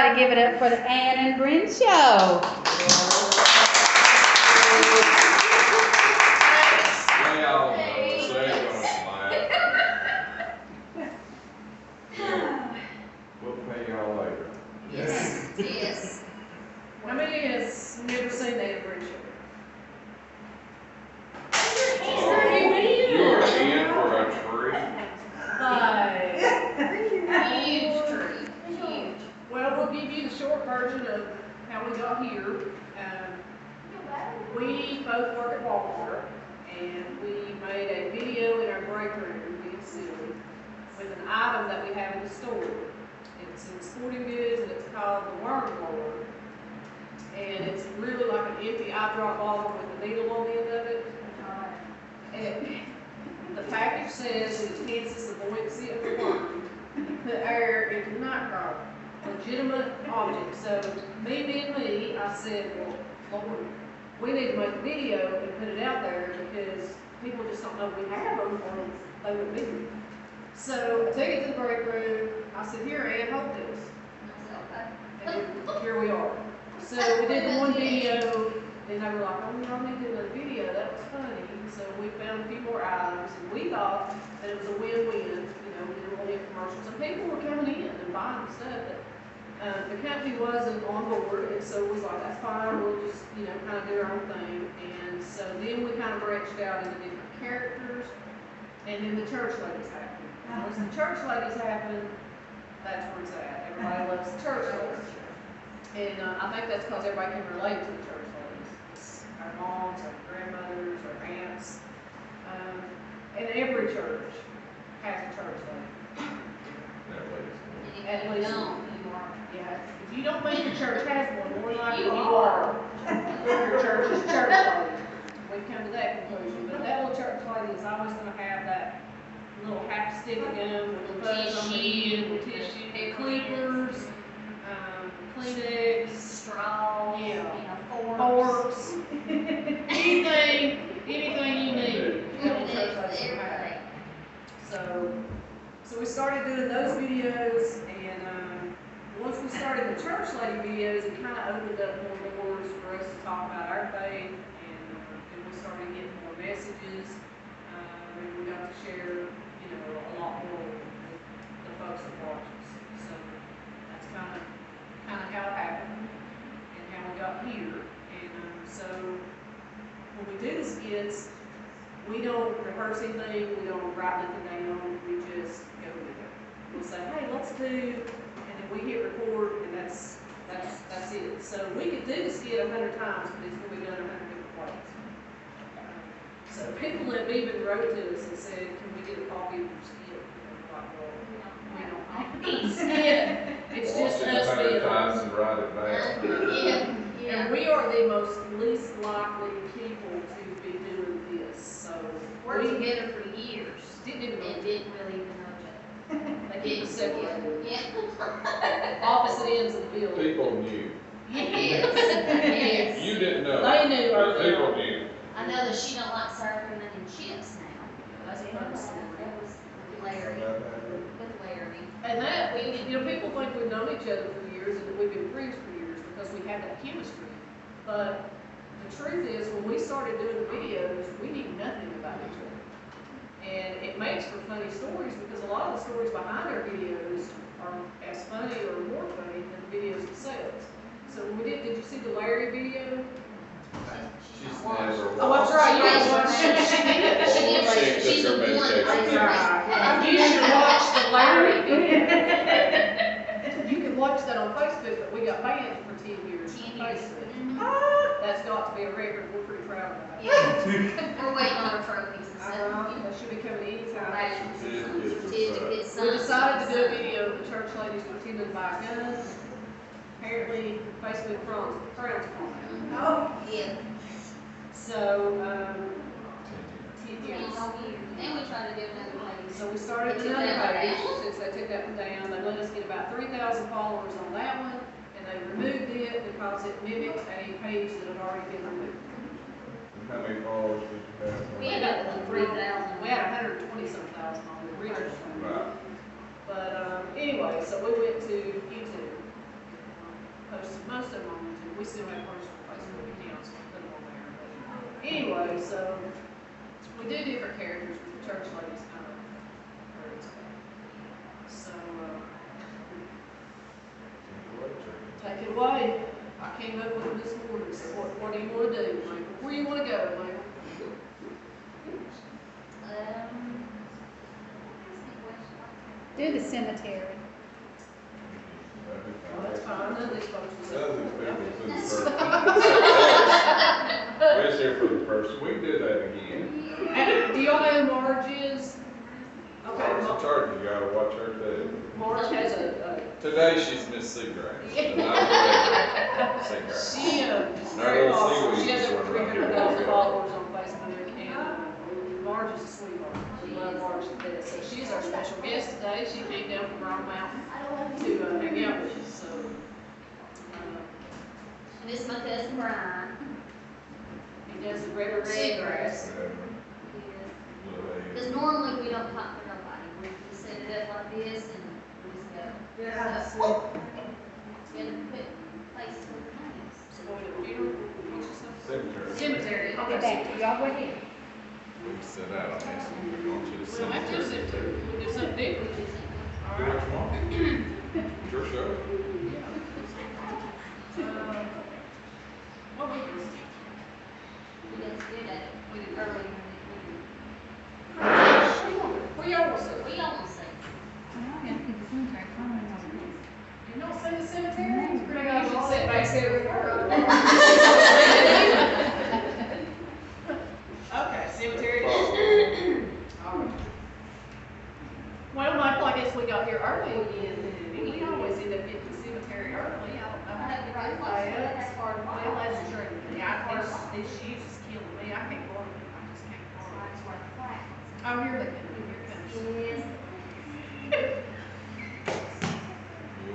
Everybody give it up for the Ann and Bren Show. We'll pay y'all later. Yes. Yes. How many has never seen the Annenbrenshow? You're in for a treat. Huge tree. Huge. Well, we'll give you the short version of how we got here. We both work at Walmart, and we made a video in our break room, being silly, with an item that we have in the store. It's in sporting goods, and it's called the worm blower. And it's really like an empty eye drop bottle with a needle on the end of it. And the package says it enhances the buoyancy of the worm, the air into nightcrawler, legitimate object. So me, I said, well, Lord, we need to make a video and put it out there because people just don't know we have them or they would be here. So I took it to the break room. I said, here, Ann, hold this. And here we are. So we did the one video, and they were like, oh, we don't need to do another video. That was funny. So we found a few more items, and we thought that it was a win-win. You know, we didn't want any commercials. And people were coming in and buying stuff. But the company wasn't on board, and so we was like, that's fine. We'll just, you know, kind of do our own thing. And so then we kind of branched out into different characters, and then the church ladies happened. Once the church ladies happened, that's where it's at. Everybody loves the church ladies. And I think that's because everybody can relate to the church ladies. Our moms, our grandmothers, our aunts. And every church has a church lady. At least. Yeah. If you don't think your church has one, more likely you are. Your church is church lady. We've come to that conclusion. But that little church lady is always going to have that little half stick of gum with the fuzz on the end, with tissue, clippers, Kleenex, straws, yeah, forks. anything you need. Everything. So we started doing those videos, and once we started the church lady videos, it kind of opened up more doors for us to talk about our faith, and we started getting more messages, and we got to share, you know, a lot more with the folks that watch us. So that's kind of how it happened and how we got here. And so when we do the skits, we don't rehearse anything, we don't write anything down, we just go with it. We'll say, hey, let's do, and then we hit record, and that's it. So we could do the skit 100 times, but it's going to be done 100 different ways. So people have even wrote to us and said, can we get a copy of your skit? And we're like, well, we don't need skit. It's just us being times and write it down. Yeah. And we are the most least likely people to be doing this. So Worked together for years. Didn't even know. And didn't really even know each other. They keep us separated. Yeah. Opposite ends of the building. People knew. Yes. You didn't know. They knew But early people on. knew. I know that she don't like serving them in chips now. That's another story. That was Larry. With Larry. And that, you know, people think we've known each other for years and that we've been friends for years because we have that chemistry. But the truth is, when we started doing the videos, we knew nothing about each other. And it makes for funny stories because a lot of the stories behind our videos are as funny or more funny than the videos themselves. So when we did you see the Larry video? She's never Oh, that's right. She's a blunt. You should watch the Larry video. You can watch that on Facebook, but we got banned for 10 years on Facebook. That's got to be a record. We're pretty proud of that. Yeah. We're waiting on our trophies and stuff. That should be coming anytime. We We decided to do a video of the church ladies pretending to buy guns. Apparently, Facebook frowns upon it. Oh, yeah. So, 10 years. Then we tried to do another page. So we started They took another that one page, down. since they took that one down, they let us get about 3,000 followers on that one, and they removed it because it mimicked a page that had already been removed. And how many followers did you have? We had about 3,000. We had 120 some thousand on the original one. Right. But anyway, so we went to YouTube. most of them on YouTube. We still have personal Facebook accounts, we put them on there. But anyway, so we do different characters with the church ladies kind of where it's at. So, take it away. I came up with them this morning, so what do you want to do, Michael? Where do you want to go, Michael? Do the cemetery. Oh, that's fine, none of these folks was Other up. people for the person. We're just here for the person. We can do that again. Do y'all know who Marge is? Okay, Marge's in charge, you gotta watch her too. Marge has a Today she's Miss Seagrass. Not Seagrass. she is Our very little awesome. seaweed She has is over running around 300,000 here. followers on Facebook, and Marge is a sweetheart. We love Marge to death. So she's our special guest today. She came down from Round Mountain to hang out with us. So, And this is my cousin Bren. he does the regular seagrass. Because normally we don't talk to nobody. We just set it up like this and we just go. Yeah. So, it's gonna put places with names. So, what do you do? What's your stuff? Cemetery. Cemetery. I'll be back. Y'all go ahead. We can sit out on this one. We're going to the We don't have to do cemetery. cemetery. We do something different. Do what you want. It's your show. What week is it? We just did that. We did Early. early. Where y'all want to sit? We almost say. You don't say the cemetery? You should sit back there with her. Okay, cemetery. All right. Well, Michael, I guess we got here early again. We always end up getting to the cemetery early. I don't know. I have to write close to it. That's part of Well, my that's true. Yeah, this she's just killing me. I can't go on. I just can't go on. Oh, here they come. Here comes. Yes.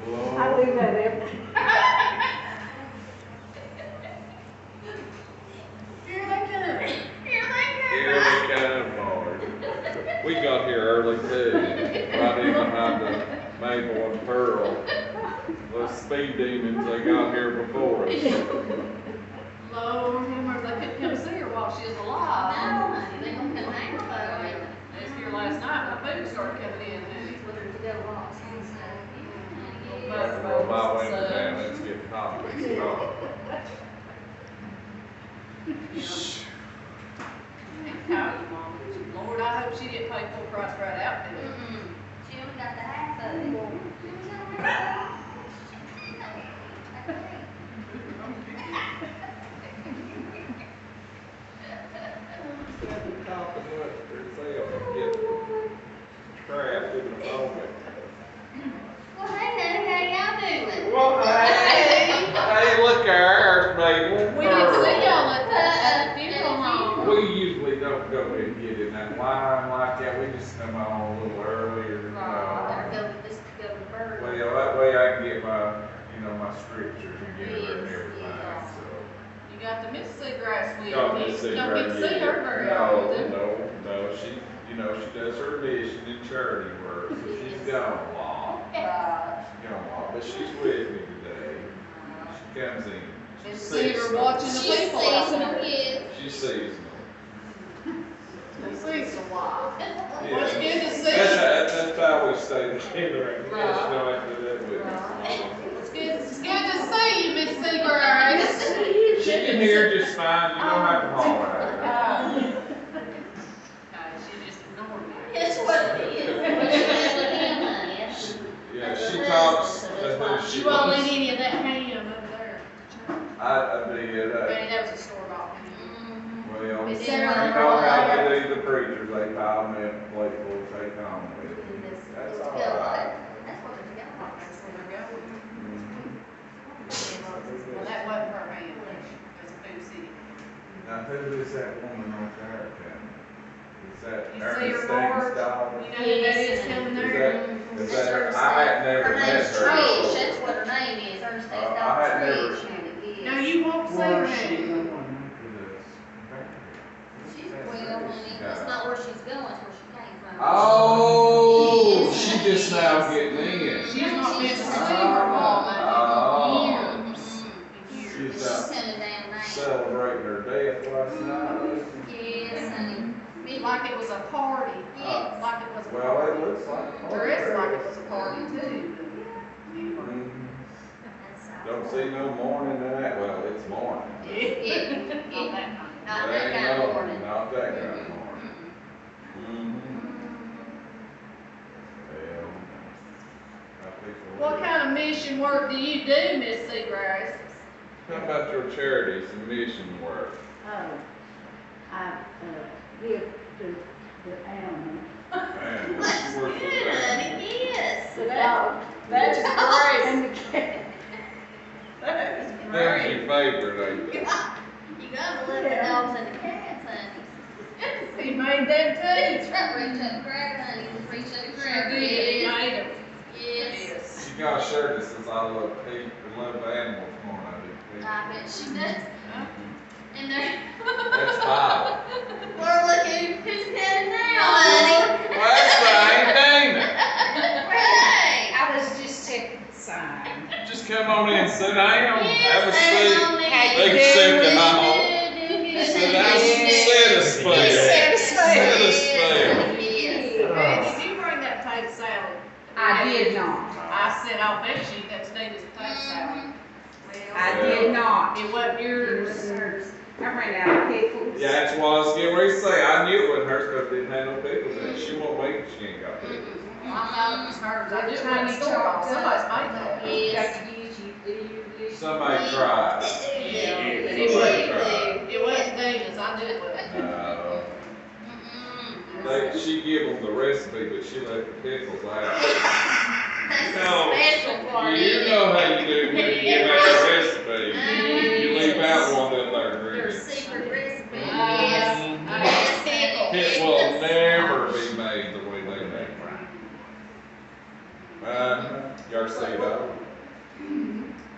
Whoa. I do that every. Here they come. Here they Here we come, Marge. We got here early too, right in behind the Mabel and Pearl. Those speed demons, they got here before us. Lord, remember they couldn't come see her while she was alive. No, honey, they gonna come hang with her. They was here last night when food started coming in, honey. With her to go walks and stuff. Well, my winter down, it's getting hot, it's hot. How you, Mom? Lord, I hope she didn't pay full price right out there. She only got the half of it. Copping up herself and get trapped in the moment. Well, hey, honey, how y'all doing? Well, hey, look there, Mabel. We didn't see Pearl. y'all at the funeral home. We usually don't go and get in that line like that, we just come on a little earlier, you Better know. go with this, go with the bird. Well, that way I can get my, my scriptures and get her and everything, so. You got the Miss Seagrass with Don't you. get to see Don't her get to see yet. her very often. No, she, she does her mission and charity work, so she's gone a lot. Right. She's gone a lot, but she's with me today. She comes in. Been She's seeing her seasonal. watching the She's people out seasonal there. kid. She's seasonal. Been seasonal a lot. Yeah. Well, it's good to see. That's how we stay together, and Right. yes, no, after that with us. It's good to see you, Miss Seagrass. She can hear just fine, you don't have to holler at her. She just ignored me. It's what it is. What you have with him, honey. That's- Yeah, that's she her talks husband, to so who that's she You won't wants. eat any of that ham over there. I did, Granny, that was a store-bought ham. Mhm. well, Been you there know all how her they do the preachers, they pile them in a plate full, take home with them. That's all right. That's what they're going for. That's where they're going. Mhm. Well, that wasn't her ham. It was a food city. Now, who is that woman on there, Ken? Is that You see her Ernestine's Marge? daughter? You know who that is coming Is there? Is that her? I had never Her met name's her. Trish, before. that's what her name is, Ernestine's I daughter had never- Trish, honey, yes. No, you won't see her name. She's, well, honey, that's not where she's going, it's where she came from. Oh, Yes, she honey, just now yes. getting in. She's not been to see Oh. her mama in years. coming down now. celebrating her death last night. Yes, honey. Like it was a party. Yes. Like it was a Well, party. it looks like a party. Dressed like it was a party too. Mhm. That's Don't see no morning in that, well, it's morning. Yeah. Not that kind. Not But that ain't kind of no- morning. Not that kind of morning. Mm-mm. Mhm. Well, I think we'll What do. kind of mission work do you do, Miss Seagrass? How about your charities and mission work? I give to the animals. Man, what you work with Good, that? honey, yes. The dogs. That is great. And the cat. That is Them's your favorite, ain't they? You gotta love the dogs and the cats, honey. He made them too. That's right, reach up and grab, honey, reach up and Sure grab. did. He Yes. made them. Yes. Yes. She got a shirt that says I love people and love animals more than I do people. I bet she does. And they're, That's Bible. well, look who's headed now, honey. Well, that's right, ain't it? Hey. I was just checking the sign. Just come on in, sit down, have a Yes, seat. on me. They can sit down. Sit down, sit a spell. Set a Sit spell. a spell. Yes. Hey, did you bring that potato salad? I did not. I said, I'll bet you that's Nina's potato salad. I did not. It wasn't It yours. was hers. I ran out of pickles. Yeah, that's what I was getting ready to say. I knew it wasn't hers because it didn't have no pickles in it. She won't wait if she ain't got pickles. I thought it was hers. I just Tiny went to the store. chocolate. Somebody's made that. Yes. Somebody tried. Yeah. Yes. It wasn't, it wasn't Nina's. I knew it wasn't. No. She give them the recipe, but she left the pickles out. That's No. the special part. You know how you do when you give out the recipe. You leave out one of them there Your ingredients. secret recipe, yes. Mhm. Yes, pickle. It will never be made the way they make it. Your seed out.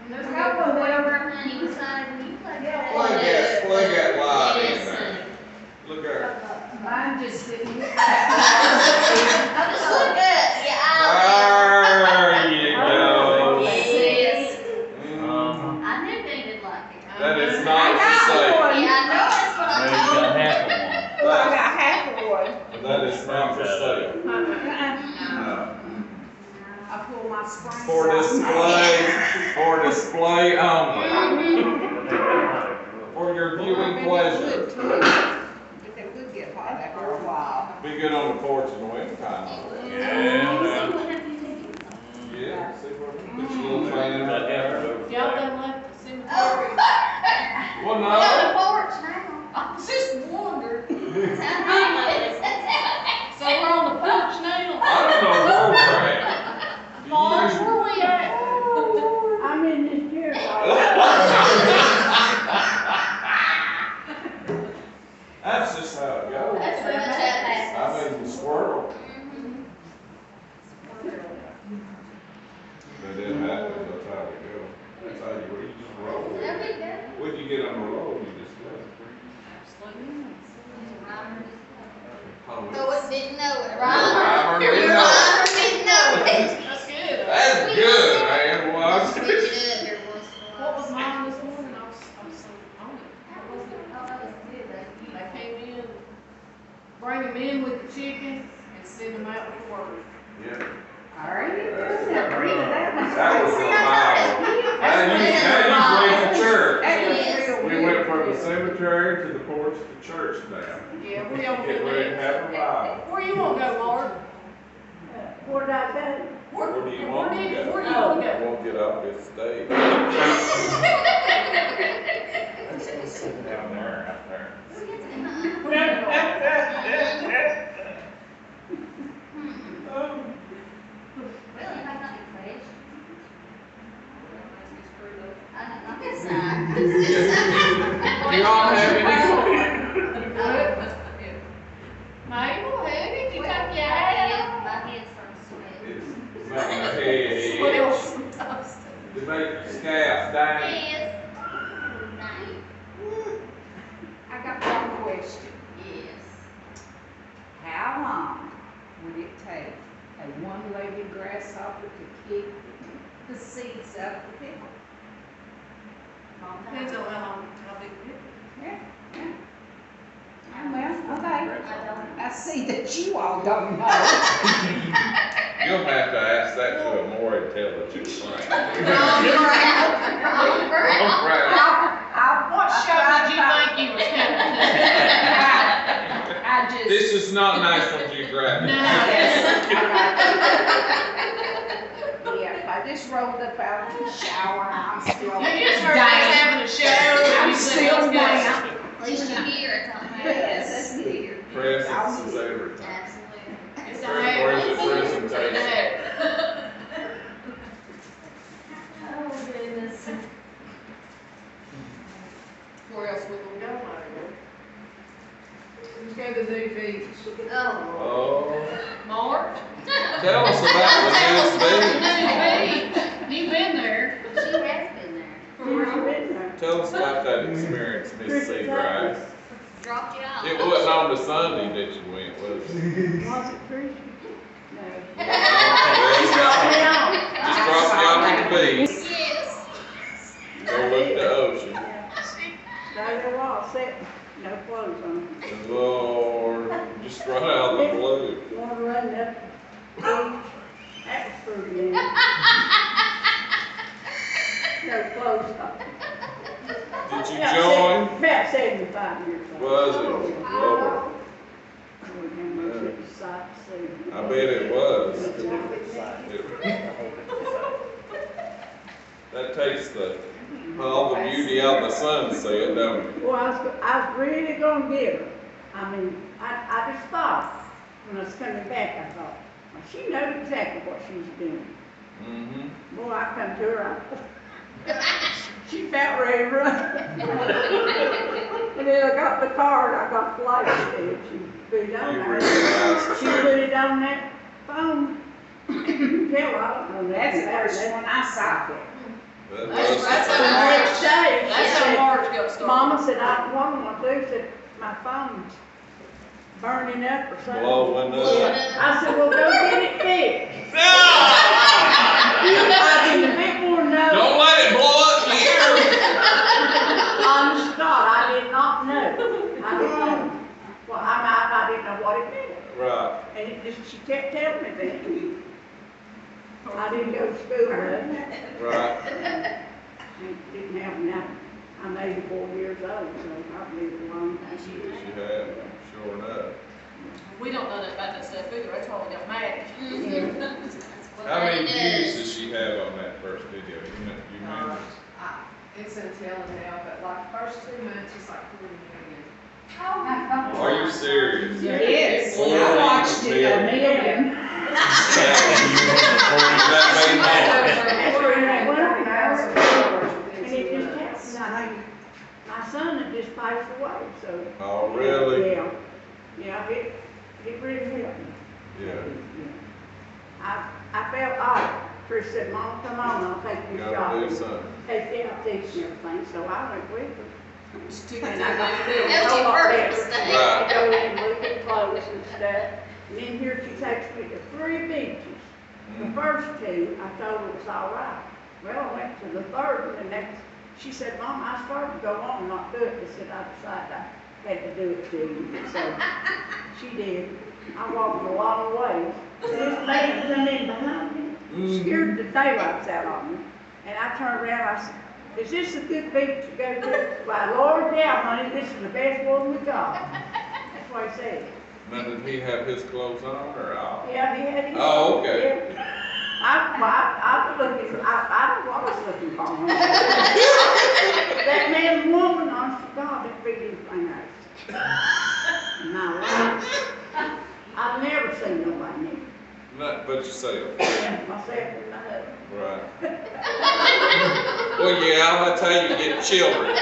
There's no whatever, honey, beside when you plug that. Plug that light in Yes, there. honey. Look there. Mine just didn't get Just look up, your eye. There you go. Yes. Mhm. I knew they did like it. That is I not got for sale. one. Yeah, I know, that's what I told you. Well, I got half of one. That is not for sale. Uh-uh. No. I pulled my spring. For display only. For your viewing pleasure. But they would get hot after a while. Be good on the porch in the winter time. Yeah. Yeah, see where we put your little fan out there. Y'all done left the cemetery? Oh, Well, we no. got a porch now. I just wondered. That's how it is. So we're on the porch now? I don't know where we're at. Marge, where we at? I'm in this chair. That's just how it goes. That's pretty much how it happens. I mean, the squirrel. But it happens, that's how it goes. That's how you just roll. There we go. When you get on the roll, you just go. Oh, it didn't know it, Rhymer right? didn't Your know it. rhymer didn't know it. That's good. That's good, man. Well, Switch it up here once in a What while. was mine this morning? I was so on it. That was good. Oh, that was good. They came in, bring them in with the chicken and send them out with the word. yeah. All right, you doing that. Read that one. That was the Bible. Now you bring the church. That was Yes. real We good. went from the cemetery to the porch to church now. Yeah, where y'all Get ready to have a Bible. Where you wanna go, Marge? Where did I go? Where do you want to go? Where do you wanna go? Won't get off this stage. Let's go sit down there, out there. Well, anybody got any questions? I guess not. You all have any? Mabel, hey, did you take your My hat head's from sweat. It's making my head. off? Some toast. To make your scalp dang. Yes. Nice. I got one question. Yes. How long would it take a one-legged grasshopper to kick the seeds out of the pickle? Depends on how big it is. Yeah, yeah. Well, okay. I don't. I see that you all don't know. You'll have to ask that to a more intelligent friend. What show did you think you was coming I just. This is not National Geographic. No. Yeah, I just rolled up out of the shower and I'm still. to? You just heard us having a show. I'm You said, still "Let's go." down. At least you're here, it's all right. Yes, that's here. Presence is everything. Absolutely. It's a Where's the presentation? Oh, goodness. Where else we gonna go, Marge? Let's go to the new beach. Oh. Oh, Marge? tell us about the The new new beach. You've been there. She has been there. For real? beach. Tell us about that experience, Miss Seagrass. Dropped you off. It wasn't on the Sunday that you went, was it? Was it Christian? No. Just dropped you off at the beach. Yes. Go look at the ocean. No, they're all set, no clothes on. Lord, just right out of the blue. Wanna run up the beach? That was pretty neat. No clothes on. Did you join? About 75 years old. Was it? Lord, I bet it was. That takes all the beauty out of the sunset, don't it? Well, I was really gonna get her. I mean, I just thought, when I was coming back, I thought, well, she knows exactly what she's doing. Mm-hmm. Boy, I come to her, she about ready to run. And then I got the card, I got flight ticket, she put it on You there. realized. She put it on that phone. Hell, I don't know. That's the first one I saw it. That's The how next day, she That's how said, Marge got started. Mama said, I don't want to do, said, my phone's burning up or something. Blowing up. Yeah. I said, well, go get it fixed. I didn't a bit more know. Don't let it blow up here. Honest to God, I did not know. I didn't know. Well, I didn't know what it meant. Right. And it just, she kept telling me that. I didn't go to school, but Right. didn't have enough. I'm 84 years old, so I've lived a long time. She had, sure enough. We don't know that about that stuff either, that's why we got mad. How many views does she have on that first video? You remember? It's until now, but like the first 2 months, it's like 40 million. Are you serious? Yes, I 40 watched it a million. That made And it just happened, I mean, my son had just passed away, so. Oh, really? Yeah, yeah, it really helped me. Yeah. I felt odd. Chris said, Mom, come on, I'll take you Gotta do shopping. something. Take you out to eat and everything, so I went with her. And I got That was your first day. I go in and look at clothes and stuff, and then here she takes me to 3 beaches. The first 2, I told her it was all right. Well, I went to the third one, and that's, she said, Mom, I started to go on and not do it. I said, I decided I had to do it to you. So she did. I walked a long ways. This man come in behind me, scared the daylights out of me. And I turned around, I said, is this a good beach to go to? Why, Lord, yeah, honey, this is the best one we got. That's what he said. Now, did he have his clothes on or off? Yeah, he had his. Oh, okay. Yeah. I was looking, I don't know what I was looking for. That man and woman, honest to God, that big anything else. In my life. I've never seen nobody new. Not but yourself. Yeah, myself and my husband. Right. Well, yeah, that's how you get children.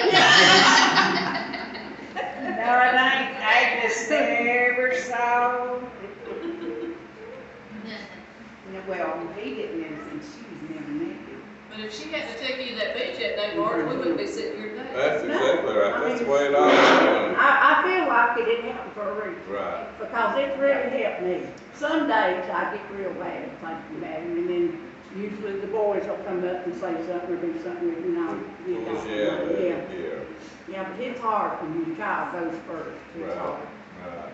No, it ain't. I just never saw. Well, he didn't ever think she was never naked. But if she hadn't took you to that beach that day, Marge, we wouldn't be sitting here today. That's exactly right. That's the way it all is. I feel like it didn't happen for a reason. Right. Because it really helped me. Some days I get real bad thinking about him, and then Usually the boys will come up and say something or do something, you know. Push you out of it, yeah. Yeah, but it's hard when your child goes first, it's Right. hard. Right.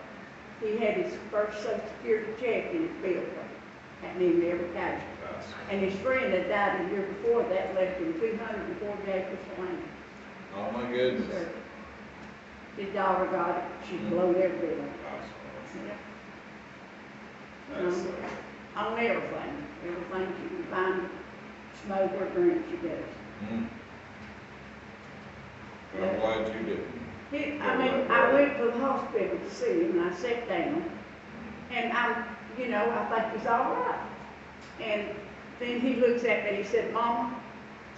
He had his first Social Security check in his bill, hadn't even ever cashed it. That's, And his friend that died the year before that left him 240 acres of land. oh my goodness. His daughter got it, she blowed every bill. That's, Yeah. that's, On everything she can find, smoke or drink, she does. I'm glad you didn't. I went to the hospital to see him, and I sat down, and I think he's all right. And then he looks at me and he said, Mama,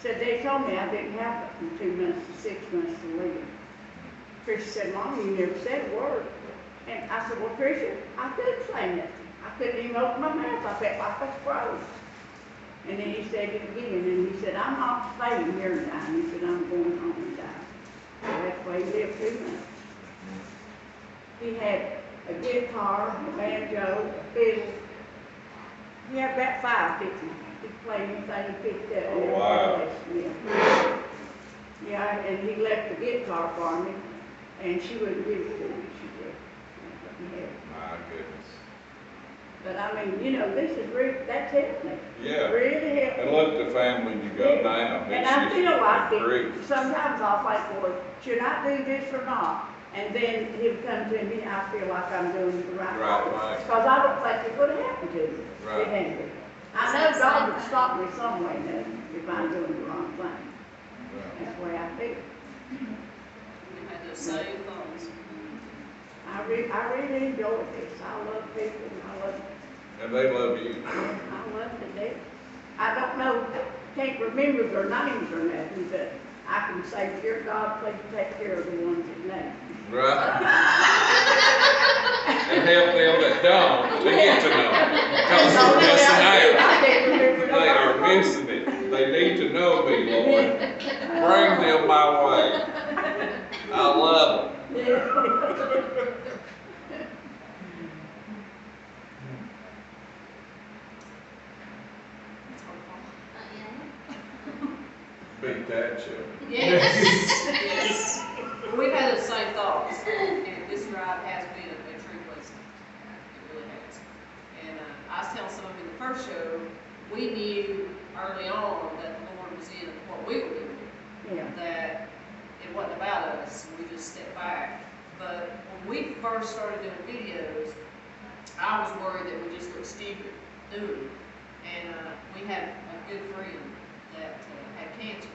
said they told me I didn't have it from 2 months to 6 months to live. Tricia said, Mama, you never said a word. And I said, well, Tricia, I couldn't say nothing. I couldn't even open my mouth. I felt like I was froze. And then he said it again, and he said, I'm not staying here now. And he said, I'm going home and die. So that's why he lived 2 months. He had a guitar, a banjo, a fiddle. He had about 5 pictures. He played anything he picked up. Oh, wow. Yeah. Yeah, and he left the guitar for me, and she wouldn't give it to me. She said, yeah. My goodness. But I mean, this is really, that's helped me. Yeah. Really helped me. And look, the family you got now. And I feel like great. sometimes I'll think, well, should I do this or not? And then he'll come to me, I feel like I'm doing the right thing. Right. Because I don't think it would happen to me. Right. It ain't. I know God would stop me some way now if I'm doing the wrong thing. Right. That's the way I feel. We had those same thoughts. I really enjoy this. I love people and I love And they love you. I love the day. I don't know, can't remember their names or nothing, but I can say, dear God, please take care of the ones that know. Right. And help them that don't to get to know. Because they're missing out. I can't remember. They are missing it. They need to know me, Lord. Bring them my way. I love them. Beat that chill. Yes. We've had the same thoughts, and this ride has been a true blessing. It really has. And I was telling some of you in the first show, we knew early on that the Lord was in what we were doing. Yeah. That it wasn't about us, we just stepped back. But when we first started doing videos, I was worried that we just looked stupid doing it. And we had a good friend that had cancer,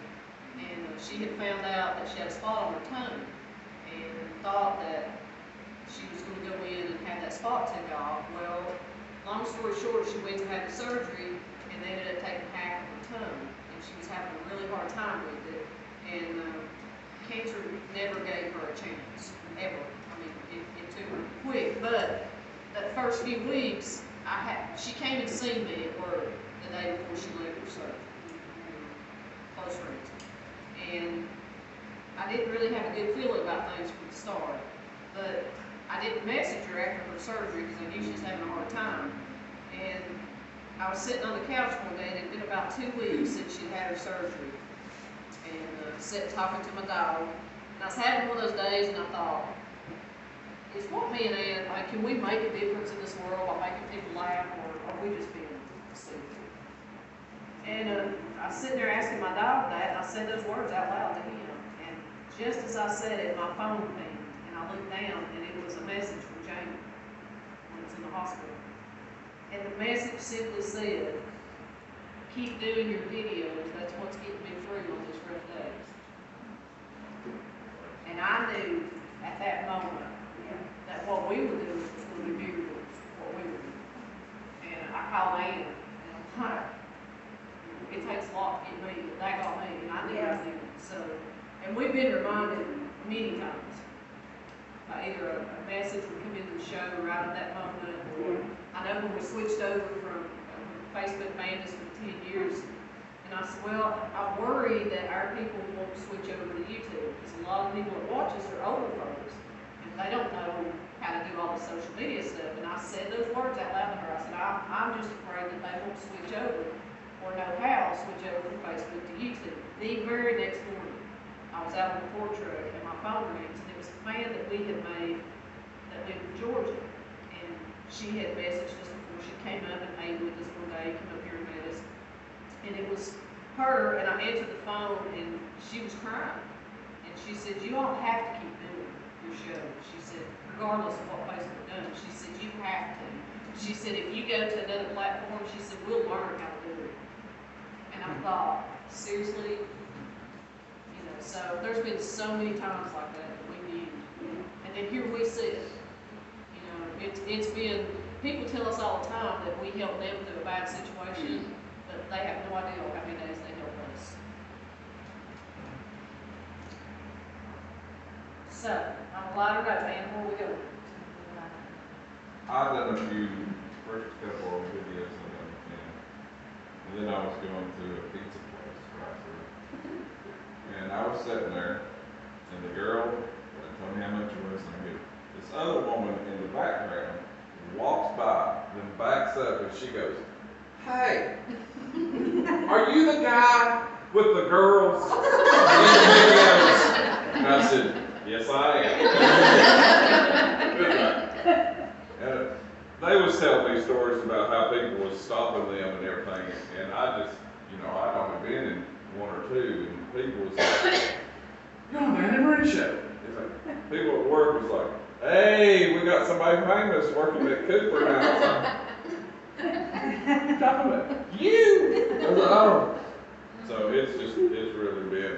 and she had found out that she had a spot on her tongue, and thought that she was going to go in and have that spot took off. Well, long story short, she went to have the surgery, and they ended up taking half of her tongue, and she was having a really hard time with it, and cancer never gave her a chance, ever. I mean, it took her quick, but that first few weeks, she came and seen me at work the day before she left her surgery. Close friends. And I didn't really have a good feeling about things from the start, but I didn't message her after her surgery because I knew she was having a hard time. And I was sitting on the couch one day, and it had been about 2 weeks since she'd had her surgery, and sitting talking to my dog. And I was having one of those days, and I thought, is what me and Ann, like, can we make a difference in this world by making people laugh, or are we just being stupid? And I was sitting there asking my dog that, and I said those words out loud to him. And just as I said it, my phone pinged, and I looked down, and it was a message from Jamie when he was in the hospital. And the message simply said, keep doing your videos, that's what's getting me through on these rough days. And I knew at that moment that what we were doing was going to be bigger than what we were doing. And I called Ann, and I'm like, it takes a lot to get me, but that got me, and I knew I was doing it. So, and we've been reminded many times by either a message would come into the show right at that moment, or I know when we switched over from Facebook banned us for 10 years, and I said, well, I worry that our people won't switch over to YouTube, because a lot of people that watch us are older folks, and they don't know how to do all the social media stuff. And I said those words out loud to her. I said, I'm just afraid that they won't switch over. or no house, whichever from Facebook to YouTube. The very next morning, I was out on the porch road and my phone rings, and it was a fan that we had made that lived in Georgia. And she had messaged us before she came up and ate with us one day, came up here and met us. And it was her, and I answered the phone, and she was crying. And she said, "You all have to keep doing your show." She said, "Regardless of what Facebook does," she said, "You have to." She said, "If you go to another platform," she said, "we'll learn how to do it." And I thought, seriously? You know, so there's been so many times like that that we need. And then here we sit. You know, it's been, people tell us all the time that we help them through a bad situation, but they have no idea how many days they help us. So, on a lighter note, man, where we going? I've done a few, first couple of videos of them, and then I was going to a pizza place right through. And I was sitting there, and the girl told me how much it was, and I go, this other woman in the background walks by, then backs up, and she goes, "Hey, are you the guy with the girls in the videos?" And I said, "Yes, I am." And they was telling me stories about how people was stopping them and everything, and I just, you know, I'd only been in one or two, and people was like, "You're on the annenbrenshow." It's like, people at work was like, "Hey, we got somebody famous working at Cooper House." Talking about you. I was like, "Oh." So it's really been